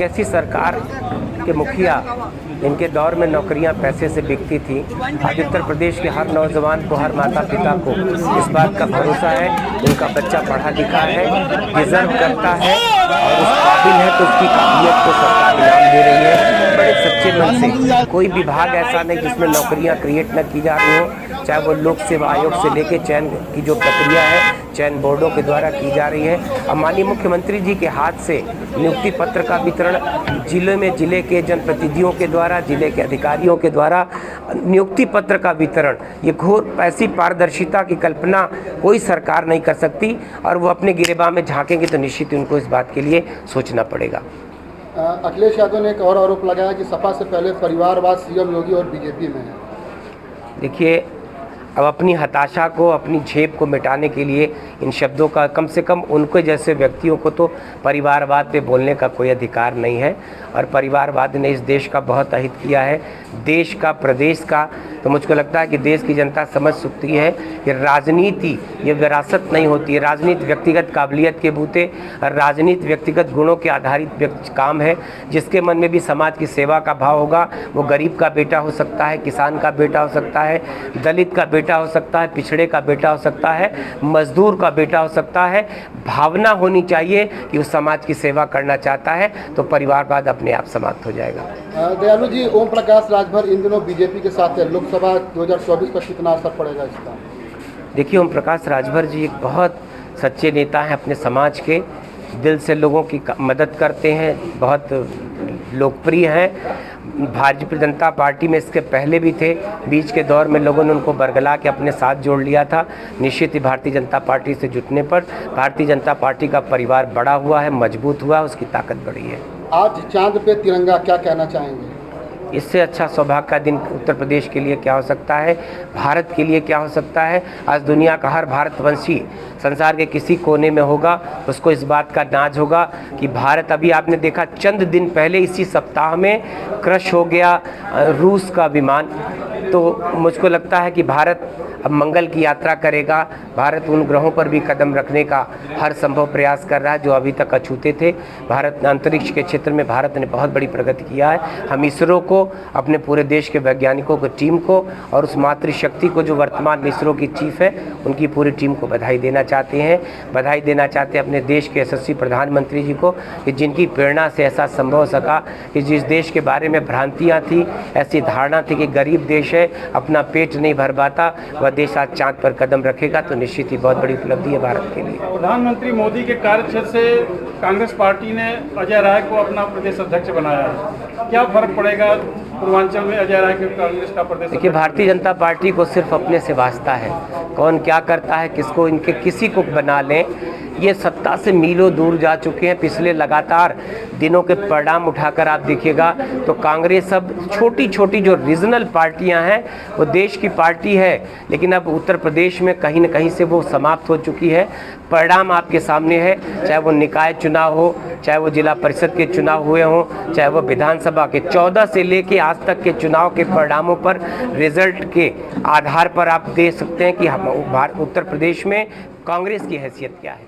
ऐसी सरकार के मुखिया इनके दौर में नौकरियां पैसे से बिकती थी। आज उत्तर प्रदेश के हर नौजवान को, हर माता पिता को इस बात का भरोसा है उनका बच्चा पढ़ा लिखा है, डिजर्व करता है और उस काबिल है तो उसकी काबिलियत को सरकार इनाम दे रही है। बड़े सच्चे मन से कोई विभाग ऐसा नहीं जिसमें नौकरियां क्रिएट न की जा रही हो, चाहे वो लोक सेवा आयोग से लेकर चयन की जो प्रक्रिया है चयन बोर्डों के द्वारा की जा रही है। अब माननीय मुख्यमंत्री जी के हाथ से नियुक्ति पत्र का वितरण जिले में, जिले के जनप्रतिनिधियों के द्वारा, जिले के अधिकारियों के द्वारा नियुक्ति पत्र का वितरण, ये घोर ऐसी पारदर्शिता की कल्पना कोई सरकार नहीं कर सकती और वो अपने गिरेबान में झांकेंगे तो निश्चित उनको इस बात के लिए सोचना पड़ेगा। अखिलेश यादव ने एक और आरोप लगाया कि सपा से पहले परिवारवाद सीएम योगी और बीजेपी में है। देखिए, अब अपनी हताशा को, अपनी झेप को मिटाने के लिए इन शब्दों का, कम से कम उनके जैसे व्यक्तियों को तो परिवारवाद पे बोलने का कोई अधिकार नहीं है और परिवारवाद ने इस देश का बहुत अहित किया है, देश का, प्रदेश का। तो मुझको लगता है कि देश की जनता समझ सकती है कि राजनीति ये विरासत नहीं होती है। राजनीति व्यक्तिगत काबिलियत के बूते, राजनीति व्यक्तिगत गुणों के आधारित काम है। जिसके मन में भी समाज की सेवा का भाव होगा, वो गरीब का बेटा हो सकता है, किसान का बेटा हो सकता है, दलित का बेटा हो सकता है, पिछड़े का बेटा हो सकता है, मजदूर का बेटा हो सकता है। भावना होनी चाहिए कि उस समाज की सेवा करना चाहता है तो परिवारवाद अपने आप समाप्त हो जाएगा। दयालु जी, ओम प्रकाश राजभर इन दिनों बीजेपी के साथ है, लोकसभा 2024 पर कितना असर पड़ेगा इसका? देखिए, ओम प्रकाश राजभर जी एक बहुत सच्चे नेता हैं, अपने समाज के दिल से लोगों की मदद करते हैं, बहुत लोकप्रिय हैं। भारतीय जनता पार्टी में इसके पहले भी थे, बीच के दौर में लोगों ने उनको बरगला के अपने साथ जोड़ लिया था। निश्चित ही भारतीय जनता पार्टी से जुटने पर भारतीय जनता पार्टी का परिवार बड़ा हुआ है, मजबूत हुआ है, उसकी ताकत बढ़ी है। आज चांद पे तिरंगा, क्या कहना चाहेंगे? इससे अच्छा सौभाग्य का दिन उत्तर प्रदेश के लिए क्या हो सकता है, भारत के लिए क्या हो सकता है। आज दुनिया का हर भारतवंशी संसार के किसी कोने में होगा, उसको इस बात का नाज होगा कि भारत, अभी आपने देखा चंद दिन पहले इसी सप्ताह में क्रश हो गया रूस का विमान। तो मुझको लगता है कि भारत अब मंगल की यात्रा करेगा। भारत उन ग्रहों पर भी कदम रखने का हर संभव प्रयास कर रहा है जो अभी तक अछूते थे। भारत अंतरिक्ष के क्षेत्र में भारत ने बहुत बड़ी प्रगति किया है। हम इसरो को, अपने पूरे देश के वैज्ञानिकों को, टीम को और उस मातृशक्ति को जो वर्तमान इसरो की चीफ है, उनकी पूरी टीम को बधाई देना चाहते हैं। बधाई देना चाहते हैं अपने देश के यशस्वी प्रधानमंत्री जी को कि जिनकी प्रेरणा से ऐसा संभव हो सका कि जिस देश के बारे में भ्रांतियाँ थी, ऐसी धारणा थी कि गरीब देश है, अपना पेट नहीं भर पाता, वह देश आज चांद पर कदम रखेगा तो निश्चित ही बहुत बड़ी उपलब्धि है भारत के लिए। प्रधानमंत्री मोदी के कार्यक्षेत्र से कांग्रेस पार्टी ने अजय राय को अपना प्रदेश अध्यक्ष बनाया है, क्या फर्क पड़ेगा पूर्वांचल में अजय राय के कांग्रेस का प्रदेश? देखिए, भारतीय जनता पार्टी को सिर्फ अपने से वास्ता है, कौन क्या करता है, किसको, इनके किसी को बना लें, ये सत्ता से मीलों दूर जा चुके हैं। पिछले लगातार दिनों के परिणाम उठाकर आप देखिएगा तो कांग्रेस अब छोटी छोटी जो रीजनल पार्टियां हैं वो देश की पार्टी है, लेकिन अब उत्तर प्रदेश में कहीं न कहीं से वो समाप्त हो चुकी है। परिणाम आपके सामने है, चाहे वो निकाय चुनाव हो, चाहे वो जिला परिषद के चुनाव हुए हों, चाहे वो विधानसभा के 14 से लेके आज तक के चुनाव के परिणामों पर, रिजल्ट के आधार पर आप देख सकते हैं कि हम उत्तर प्रदेश में कांग्रेस की हैसियत क्या है।